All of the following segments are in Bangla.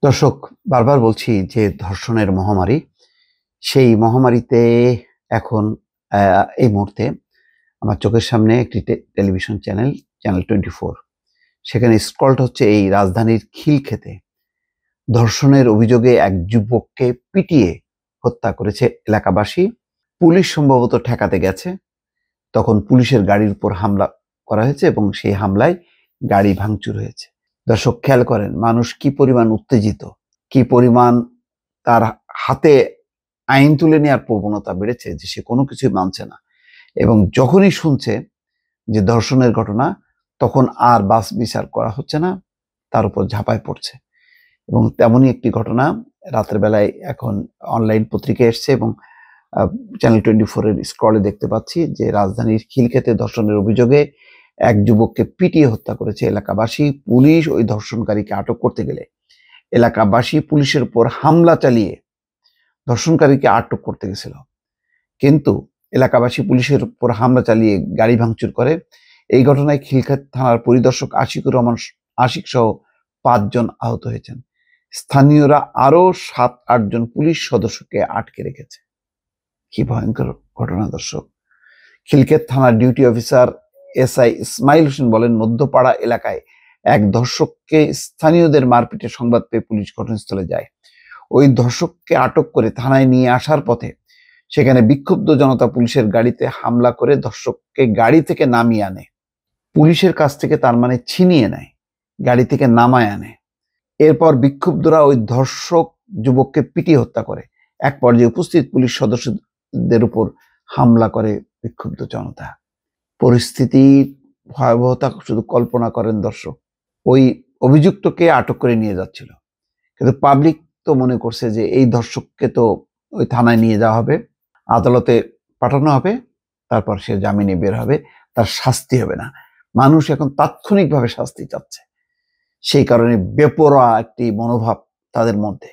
দর্শক, বারবার বলছি যে ধর্ষণের মহামারী, সেই মহামারীতে এখন এই মুহূর্তে আমার চোখের সামনে একটি টেলিভিশন চ্যানেল, চ্যানেল 24, সেখানে স্ক্রলটা হচ্ছে এই রাজধানীর খিলক্ষেতে ধর্ষণের অভিযোগে এক যুবককে পিটিয়ে হত্যা করেছে এলাকাবাসী। পুলিশ সম্ভবত ঠেকাতে গেছে, তখন পুলিশের গাড়ির উপর হামলা করা হয়েছে এবং সেই হামলায় গাড়ি ভাঙচুর হয়েছে। দর্শক, খেয়াল করেন মানুষ কি পরিমাণ উত্তেজিত, কি পরিমাণ তার হাতে আইন তুলে নেওয়ার প্রবণতা বেড়েছে যে সে কোনো কিছুই মানছে না, এবং যখনই শুনছে যে ধর্ষণের ঘটনা তখন আর বাস বিচার করা হচ্ছে না, তার উপর ঝাঁপায় পড়ছে। এবং তেমনই একটি ঘটনা রাতের বেলায় এখন অনলাইন পত্রিকায় এসছে এবং চ্যানেল 24-এর স্ক্রলে দেখতে পাচ্ছি যে রাজধানীর খিলক্ষেতে ধর্ষণের অভিযোগে এক যুবককে পিটিয়ে হত্যা করেছে এলাকাবাসী। পুলিশ ওই ধর্ষণকারীকে আটক করতে গেলে এলাকাবাসী পুলিশের উপর হামলা চালিয়ে ধর্ষণকারীকে আটক করতে গেছিল, কিন্তু এলাকাবাসী পুলিশের উপর হামলা চালিয়ে গাড়ি ভাঙচুর করে। এই ঘটনায় খিলক্ষেত থানার পরিদর্শক আশিকুর রহমান আশিক সহ 5 জন আহত হয়েছেন। স্থানীয়রা আরো 7-8 জন পুলিশ সদস্যকে আটকে রেখেছে। কি ভয়ঙ্কর ঘটনা দর্শক! খিলক্ষেত থানার duty officer SI Ismail Hossain বলেন, মধ্যপাড়া এলাকায় এক ধর্ষককে স্থানীয়দের মারপিটে সংবাদ পেয়ে পুলিশ ঘটনাস্থলে যায়। ওই ধর্ষককে আটক করে থানায় নিয়ে আসার পথে সেখানে বিক্ষুব্ধ জনতা পুলিশের গাড়িতে হামলা করে ধর্ষককে গাড়ি থেকে নামিয়ে আনে, পুলিশের কাছ থেকে তার মানে ছিনিয়ে নেয়, গাড়ি থেকে নামায় আনে। এরপর বিক্ষুব্ধরা ওই ধর্ষক যুবককে পিটিয়ে হত্যা করে। এক পর্যায়ে উপস্থিত পুলিশ সদস্যদের উপর হামলা করে বিক্ষুব্ধ জনতা। পরিস্থিতির ভয়াবহতা শুধু কল্পনা করেন দর্শক। ওই অভিযুক্তকে আটক করে নিয়ে যাচ্ছিল, কিন্তু পাবলিক তো মনে করছে যে এই ধর্ষককে তো ওই থানায় নিয়ে যাওয়া হবে, আদালতে পাঠানো হবে, তারপর সে জামিনে বের হবে, তার শাস্তি হবে না। মানুষ এখন তাৎক্ষণিকভাবে শাস্তি চাচ্ছে, সেই কারণে বেপরোয়া একটি মনোভাব তাদের মধ্যে।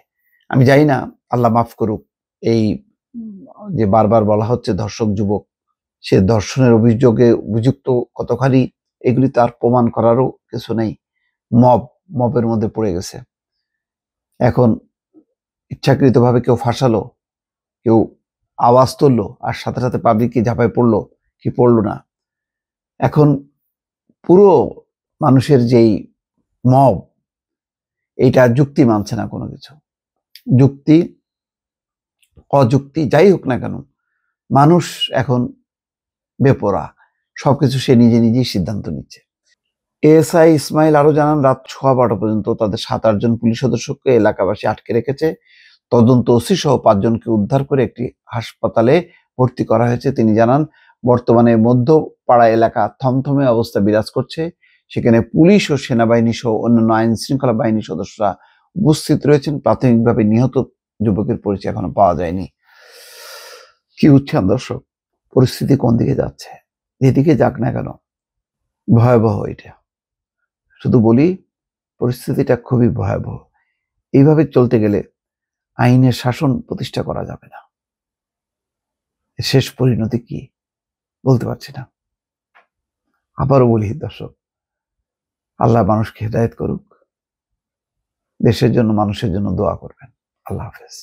আমি জানি না, আল্লাহ মাফ করুক, এই যে বারবার বলা হচ্ছে ধর্ষক যুবক, সে ধর্ষণের অভিযোগে অভিযুক্ত কতখানি এগুলি তার প্রমাণ করারও কিছু নেই। মবের মধ্যে পড়ে গেছে। এখন ইচ্ছাকৃতভাবে কেউ ফাঁসালো, কেউ আওয়াজ তুললো, আর সাথে সাথে পাবলিক কি ঝাঁপায় পড়লো কি পড়লো না। এখন পুরো মানুষের যেই মব, এইটা যুক্তি মানছে না কোনো কিছু। যুক্তি অযুক্তি যাই হোক না কেন, মানুষ এখন বেপরোয়া, সবকিছু সে নিজে নিজেই সিদ্ধান্ত নিচ্ছে। এএসআই ইসমাইল আরো জানান, রাত 12:15 পর্যন্ত তাদের 7-8 জন পুলিশ সদস্যকে এলাকাবাসী আটকে রেখেছে। তদন্ত ওসি সহ 5 জনকে উদ্ধার করে একটি হাসপাতালে ভর্তি করা হয়েছে। তিনি জানান, বর্তমানে মধ্যপাড়া এলাকা থমথমে অবস্থা বিরাজ করছে। সেখানে পুলিশ ও সেনাবাহিনী সহ অন্যান্য আইন শৃঙ্খলা বাহিনীর সদস্যরা উপস্থিত রয়েছেন। প্রাথমিকভাবে নিহত যুবকের পরিচয় এখনো পাওয়া যায়নি। কি বুঝছেন দর্শক, পরিস্থিতি কোন দিকে যাচ্ছে? যেদিকে যাক না কেন, ভয়াবহ এটা। শুধু বলি, পরিস্থিতিটা খুবই ভয়াবহ। এইভাবে চলতে গেলে আইনের শাসন প্রতিষ্ঠা করা যাবে না। শেষ পরিণতি কি বলতে পারছি না। আবারও বলি দর্শক, আল্লাহ মানুষকে হেদায়েত করুক, দেশের জন্য মানুষের জন্য দোয়া করবেন। আল্লাহ হাফেজ।